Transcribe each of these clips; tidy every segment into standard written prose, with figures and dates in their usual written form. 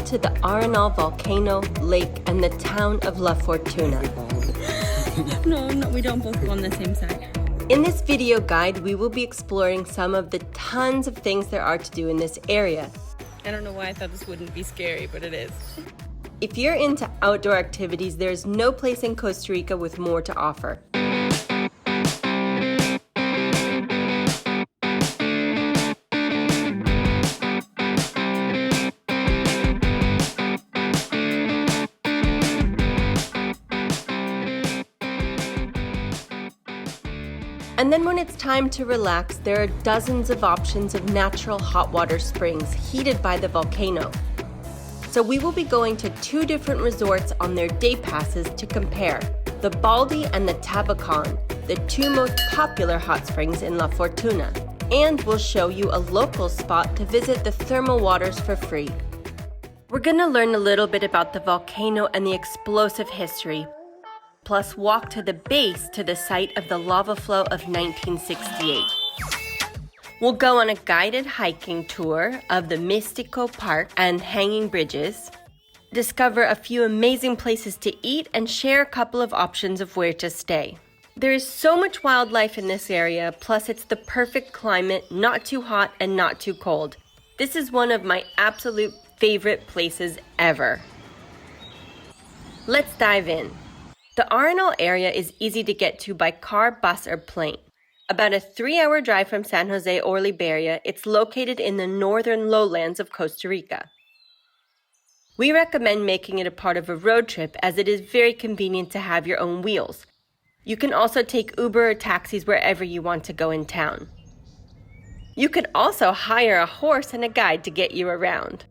to the Arenal Volcano, lake, and the town of La Fortuna. No, we don't both go on the same side. In this video guide, we will be exploring some of the tons of things there are to do in this area. I don't know why I thought this wouldn't be scary, but it is. If you're into outdoor activities, there's no place in Costa Rica with more to offer. And then when it's time to relax, there are dozens of options of natural hot water springs heated by the volcano. So we will be going to two different resorts on their day passes to compare, the Baldi and the Tabacon, the two most popular hot springs in La Fortuna. And we'll show you a local spot to visit the thermal waters for free. We're gonna learn a little bit about the volcano and the explosive history, plus walk to the base to the site of the lava flow of 1968. We'll go on a guided hiking tour of the Mistico Park and hanging bridges, discover a few amazing places to eat, and share a couple of options of where to stay. There is so much wildlife in this area, plus it's the perfect climate, not too hot and not too cold. This is one of my absolute favorite places ever. Let's dive in. The Arenal area is easy to get to by car, bus, or plane. About a 3-hour drive from San Jose or Liberia, it's located in the northern lowlands of Costa Rica. We recommend making it a part of a road trip as it is very convenient to have your own wheels. You can also take Uber or taxis wherever you want to go in town. You could also hire a horse and a guide to get you around.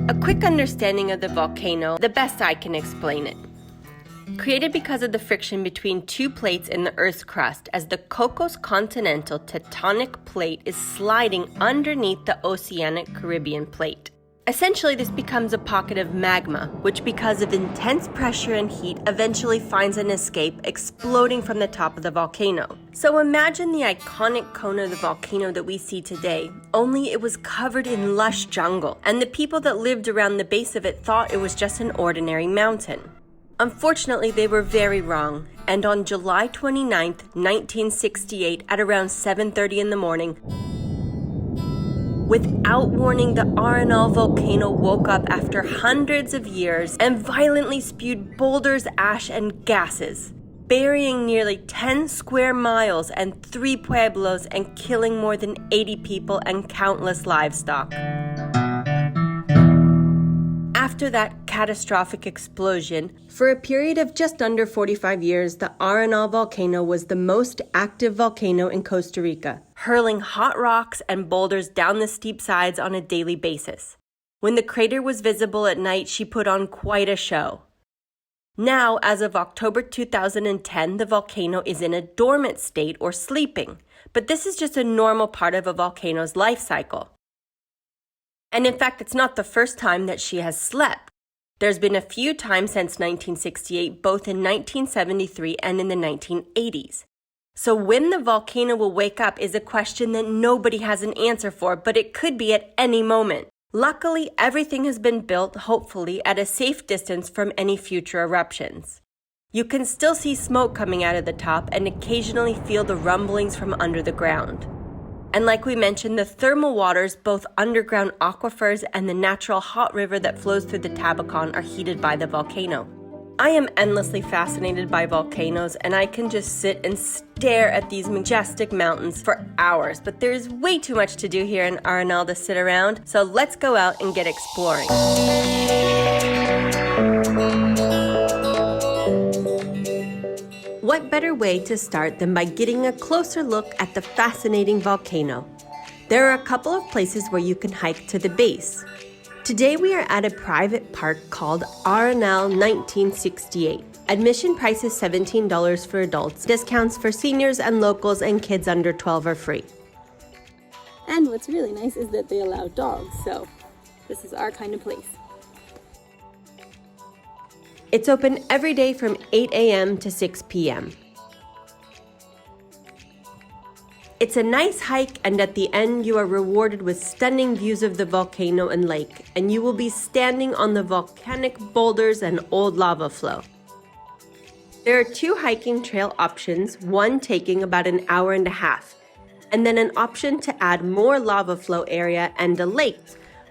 A quick understanding of the volcano, the best I can explain it. Created because of the friction between two plates in the Earth's crust as the Cocos Continental tectonic plate is sliding underneath the Oceanic Caribbean plate. Essentially, this becomes a pocket of magma, which because of intense pressure and heat eventually finds an escape, exploding from the top of the volcano. So imagine the iconic cone of the volcano that we see today, only it was covered in lush jungle, and the people that lived around the base of it thought it was just an ordinary mountain. Unfortunately, they were very wrong, and on July 29, 1968, at around 7:30 in the morning, without warning, the Arenal volcano woke up after hundreds of years and violently spewed boulders, ash, and gases, burying nearly 10 square miles and 3 pueblos and killing more than 80 people and countless livestock. After that catastrophic explosion, for a period of just under 45 years, the Arenal volcano was the most active volcano in Costa Rica, hurling hot rocks and boulders down the steep sides on a daily basis. When the crater was visible at night, she put on quite a show. Now, as of October 2010, the volcano is in a dormant state or sleeping, but this is just a normal part of a volcano's life cycle. And in fact, it's not the first time that she has slept. There's been a few times since 1968, both in 1973 and in the 1980s. So when the volcano will wake up is a question that nobody has an answer for, but it could be at any moment. Luckily, everything has been built, hopefully, at a safe distance from any future eruptions. You can still see smoke coming out of the top and occasionally feel the rumblings from under the ground. And like we mentioned, the thermal waters, both underground aquifers and the natural hot river that flows through the Tabacon, are heated by the volcano. I am endlessly fascinated by volcanoes, and I can just sit and stare at these majestic mountains for hours, but there is way too much to do here in Arenal to sit around, so let's go out and get exploring. What better way to start than by getting a closer look at the fascinating volcano? There are a couple of places where you can hike to the base. Today we are at a private park called Arenal 1968. Admission price is $17 for adults. Discounts for seniors and locals and kids under 12 are free. And what's really nice is that they allow dogs, so this is our kind of place. It's open every day from 8 a.m. to 6 p.m. It's a nice hike, and at the end you are rewarded with stunning views of the volcano and lake, and you will be standing on the volcanic boulders and old lava flow. There are 2 hiking trail options, one taking about an hour and a half, and then an option to add more lava flow area and a lake,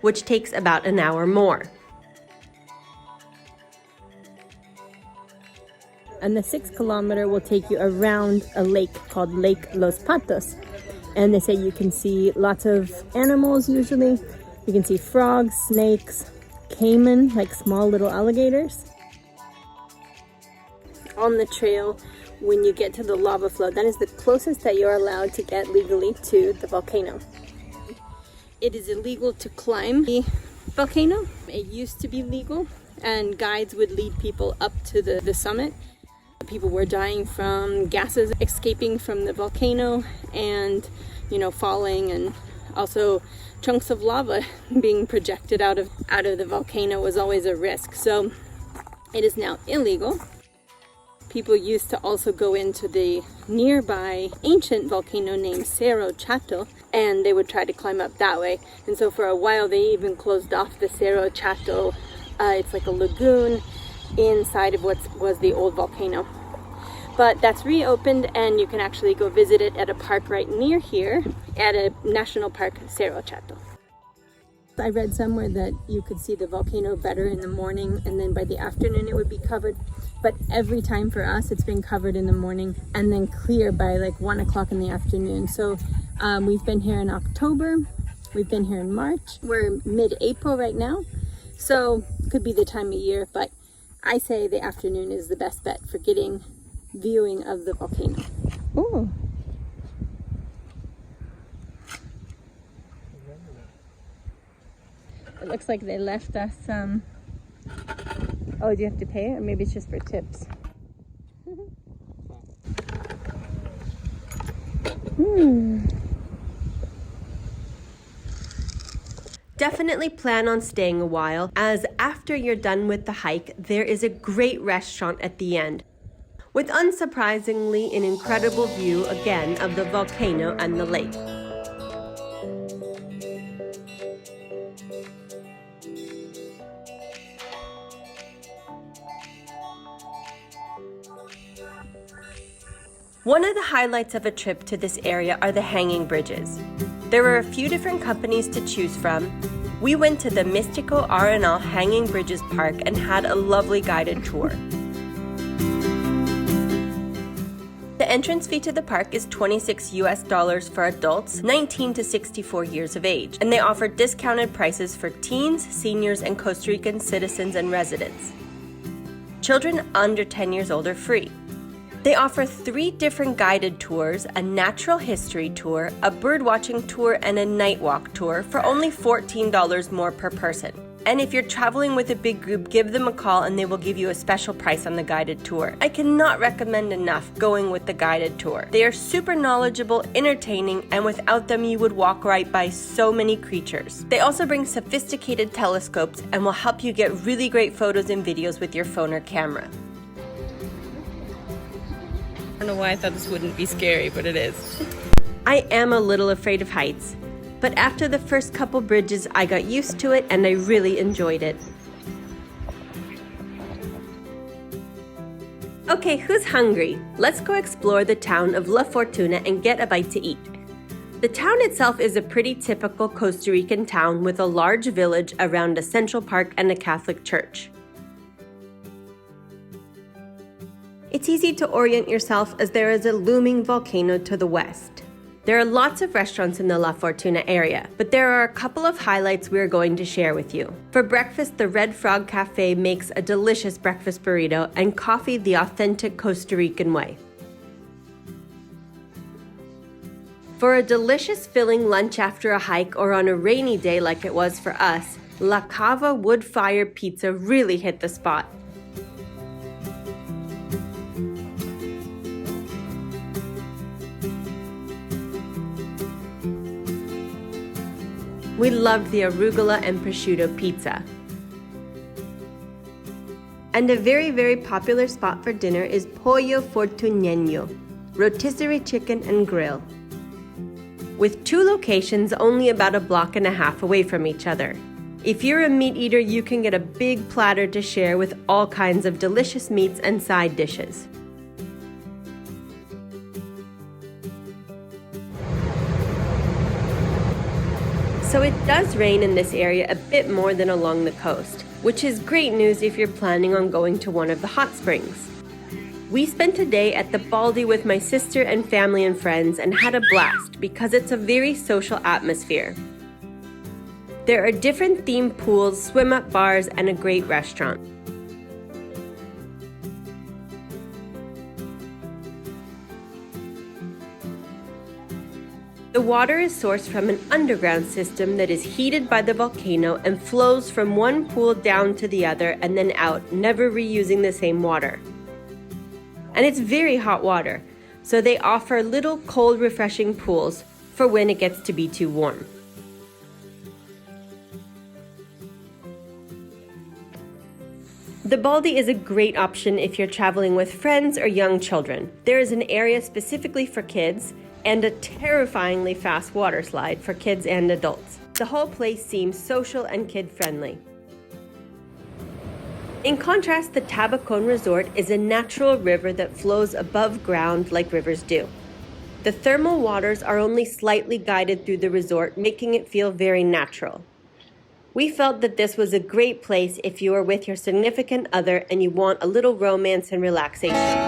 which takes about an hour more. And the 6 kilometer will take you around a lake called Lake Los Patos. And they say you can see lots of animals usually. You can see frogs, snakes, caiman, like small little alligators. On the trail, when you get to the lava flow, that is the closest that you're allowed to get legally to the volcano. It is illegal to climb the volcano. It used to be legal, and guides would lead people up to the summit. People were dying from gases escaping from the volcano and, falling, and also chunks of lava being projected out of the volcano was always a risk. So it is now illegal. People used to also go into the nearby ancient volcano named Cerro Chato, and they would try to climb up that way. And so for a while they even closed off the Cerro Chato. It's like a lagoon inside of what was the old volcano. But that's reopened, and you can actually go visit it at a park right near here, at a national park, Cerro Chato. I read somewhere that you could see the volcano better in the morning, and then by the afternoon it would be covered. But every time for us, it's been covered in the morning and then clear by like 1 o'clock in the afternoon. So we've been here in October, we've been here in March, we're mid-April right now. So could be the time of year, but I say the afternoon is the best bet for getting viewing of the volcano. Oh. It looks like they left us some. Oh, do you have to pay, or maybe it's just for tips? Definitely plan on staying a while, as after you're done with the hike, there is a great restaurant at the end, with unsurprisingly an incredible view again of the volcano and the lake. One of the highlights of a trip to this area are the hanging bridges. There were a few different companies to choose from. We went to the Mistico Arenal Hanging Bridges Park and had a lovely guided tour. The entrance fee to the park is $26 for adults 19 to 64 years of age, and they offer discounted prices for teens, seniors, and Costa Rican citizens and residents. Children under 10 years old are free. They offer 3 different guided tours, a natural history tour, a birdwatching tour, and a night walk tour for only $14 more per person. And if you're traveling with a big group, give them a call and they will give you a special price on the guided tour. I cannot recommend enough going with the guided tour. They are super knowledgeable, entertaining, and without them you would walk right by so many creatures. They also bring sophisticated telescopes and will help you get really great photos and videos with your phone or camera. I don't know why I thought this wouldn't be scary, but it is. I am a little afraid of heights, but after the first couple bridges, I got used to it and I really enjoyed it. Okay, who's hungry? Let's go explore the town of La Fortuna and get a bite to eat. The town itself is a pretty typical Costa Rican town with a large village around a central park and a Catholic church. It's easy to orient yourself as there is a looming volcano to the west. There are lots of restaurants in the La Fortuna area, but there are a couple of highlights we're going to share with you. For breakfast, the Red Frog Cafe makes a delicious breakfast burrito and coffee the authentic Costa Rican way. For a delicious filling lunch after a hike or on a rainy day like it was for us, La Cava wood-fired pizza really hit the spot. We loved the arugula and prosciutto pizza. And a very, very popular spot for dinner is Pollo Fortuneño, rotisserie chicken and grill. with 2 locations only about a block and a half away from each other. If you're a meat eater, you can get a big platter to share with all kinds of delicious meats and side dishes. So it does rain in this area a bit more than along the coast, which is great news if you're planning on going to one of the hot springs. We spent a day at the Baldi with my sister and family and friends and had a blast because it's a very social atmosphere. There are different themed pools, swim-up bars, and a great restaurant. The water is sourced from an underground system that is heated by the volcano and flows from one pool down to the other and then out, never reusing the same water. And it's very hot water, so they offer little cold, refreshing pools for when it gets to be too warm. The Baldi is a great option if you're traveling with friends or young children. There is an area specifically for kids and a terrifyingly fast water slide for kids and adults. The whole place seems social and kid-friendly. In contrast, the Tabacon resort is a natural river that flows above ground like rivers do. The thermal waters are only slightly guided through the resort, making it feel very natural. We felt that this was a great place if you are with your significant other and you want a little romance and relaxation.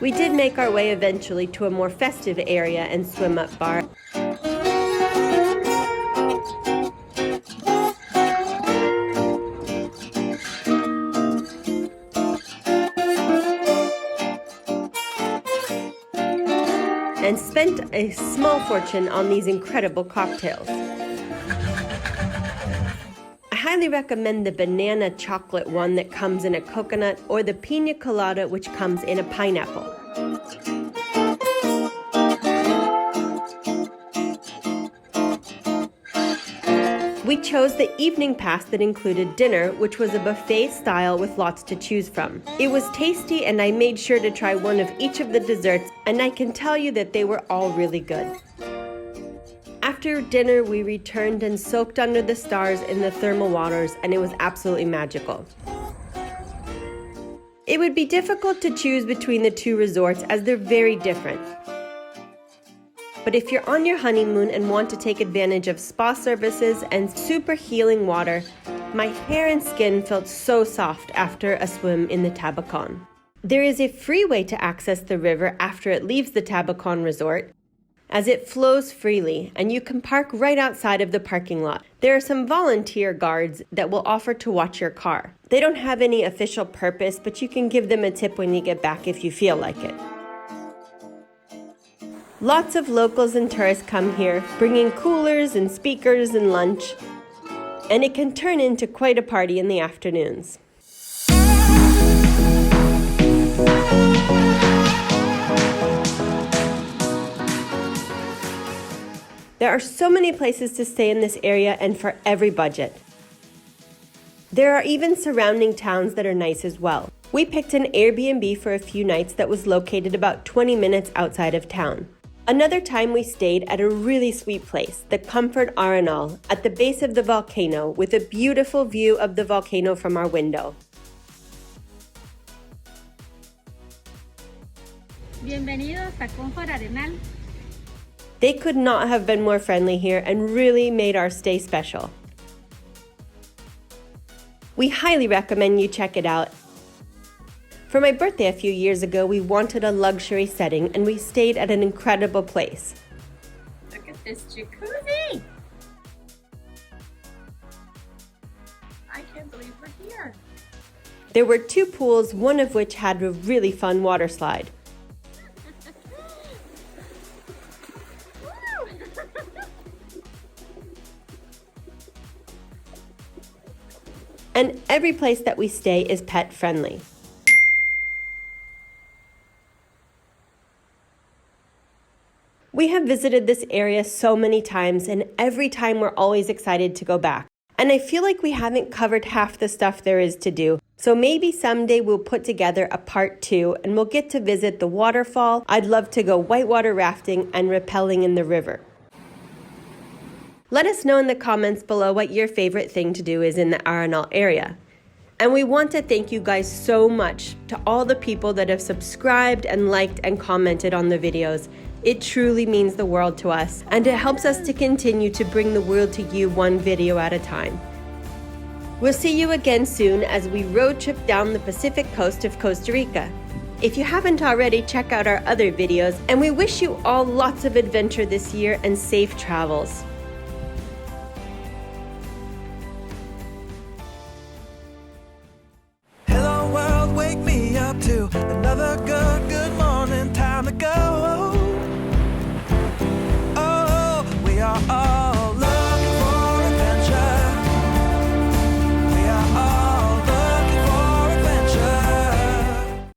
We did make our way eventually to a more festive area and swim-up bar. And spent a small fortune on these incredible cocktails. I highly recommend the banana chocolate one that comes in a coconut or the pina colada which comes in a pineapple. We chose the evening pass that included dinner, which was a buffet style with lots to choose from. It was tasty and I made sure to try one of each of the desserts, and I can tell you that they were all really good. After dinner, we returned and soaked under the stars in the thermal waters, and it was absolutely magical. It would be difficult to choose between the 2 resorts as they're very different. But if you're on your honeymoon and want to take advantage of spa services and super healing water, my hair and skin felt so soft after a swim in the Tabacon. There is a free way to access the river after it leaves the Tabacon resort, as it flows freely, and you can park right outside of the parking lot. There are some volunteer guards that will offer to watch your car. They don't have any official purpose, but you can give them a tip when you get back if you feel like it. Lots of locals and tourists come here, bringing coolers and speakers and lunch, and it can turn into quite a party in the afternoons. There are so many places to stay in this area and for every budget. There are even surrounding towns that are nice as well. We picked an Airbnb for a few nights that was located about 20 minutes outside of town. Another time we stayed at a really sweet place, the Comfort Arenal, at the base of the volcano with a beautiful view of the volcano from our window. Bienvenidos a Comfort Arenal. They could not have been more friendly here and really made our stay special. We highly recommend you check it out. For my birthday a few years ago, we wanted a luxury setting and we stayed at an incredible place. Look at this jacuzzi! I can't believe we're here. There were 2 pools, one of which had a really fun water slide. And every place that we stay is pet friendly. We have visited this area so many times, and every time we're always excited to go back. And I feel like we haven't covered half the stuff there is to do. So maybe someday we'll put together a part 2 and we'll get to visit the waterfall. I'd love to go whitewater rafting and rappelling in the river. Let us know in the comments below what your favorite thing to do is in the Arenal area. And we want to thank you guys so much to all the people that have subscribed and liked and commented on the videos. It truly means the world to us, and it helps us to continue to bring the world to you one video at a time. We'll see you again soon as we road trip down the Pacific coast of Costa Rica. If you haven't already, check out our other videos, and we wish you all lots of adventure this year and safe travels.